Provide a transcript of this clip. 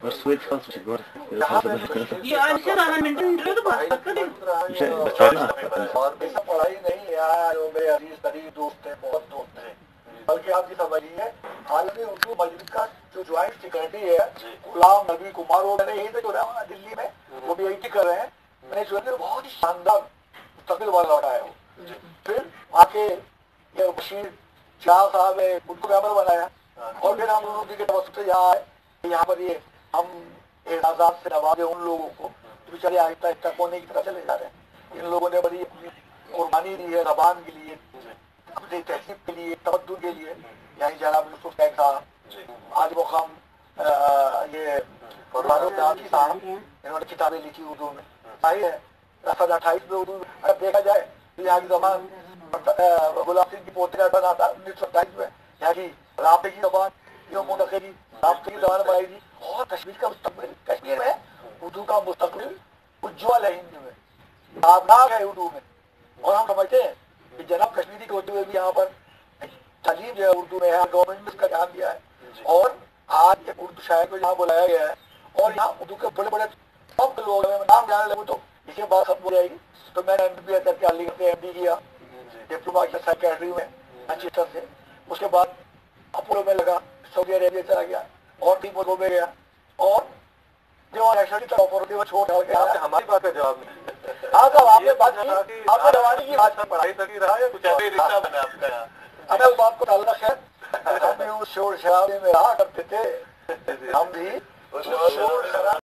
بس ويت خلاص مش الجوار. اور ایسا پڑھائی نہیں ہے جو میرے عزیز ترین دوست ہیں، بہت دوست ہیں، بلکہ آپ کی سمجھیے عالمی اردو مجلس کا جو جوائنٹ سیکرٹری ہے غلام نبی کمار، وہ میں نے یہی سے جو ہے دلی میں، وہ بھی یہی کر رہے ہیں، میں نے جو ہے بہت ہی شاندار مستقبل والا لوٹا ہے وہ. پھر آ کے یہ بشیر شاہ صاحب ہے، ان کو ممبر بنایا، اور پھر ہم لوگوں کی توسط سے یہاں آئے، یہاں پر یہ ہم اعزازات سے نوازے ان لوگوں کو جو بیچارے آہستہ آہستہ کونے کی طرف چلے جا رہے ہیں. ان لوگوں نے بڑی اپنی قربانی دی ہے زبان کے لیے، اپنی تہذیب کے لیے، تمدن کے لیے. یعنی جناب یوسف بیگ صاحب، آج مقام یہ فاروق ناطقی صاحب، انہوں نے کتابیں لکھی اردو میں، صحیح ہے. 28 میں اردو اگر دیکھا جائے تو یہاں کی زبان غلام سنگھ کی پوتے کا بنا تھا 1927 میں، یہاں کی رابطے کی زبان جو منتقلی رابطے کی زبان بنائی تھی. اور کشمیر کا مستقبل، کشمیر میں اردو کا مستقبل اجول ہے، ہندی میں تابناک ہے اردو میں. اور ہم سمجھتے ہیں کہ جناب کشمیری کے ہوتے ہوئے بھی یہاں پر تعلیم جو ہے اردو میں ہے، گورنمنٹ نے اس کا دھیان دیا ہے. اور آج اردو شاعر کو یہاں بلایا گیا ہے، اور یہاں اردو کے بڑے بڑے ٹاپ لوگ ہیں. نام جانے لگوں تو اس کے بعد ختم ہو جائے گی. تو میں نے MBA کر کے علی گڑھ سے MD کیا، ڈپلوما کیا سیکرٹری میں مانچسٹر سے. اس کے بعد اپولو میں لگا، سعودی عربیہ چلا گیا، اور ٹیم میں گیا، اور جو ایکچولی تو آپورٹی وہ چھوڑ کے ہماری بات کا جواب نہیں. ہاں صاحب آپ نے بات کی، آپ نے روانی کی بات. پڑھائی تک ہی رہا یا کچھ ایسے رشتہ بنا آپ کا یہاں؟ ابھی اس بات کو تعلق ہے، ہم بھی اس شور شرابے میں رہا کرتے تھے، ہم بھی شور شرابے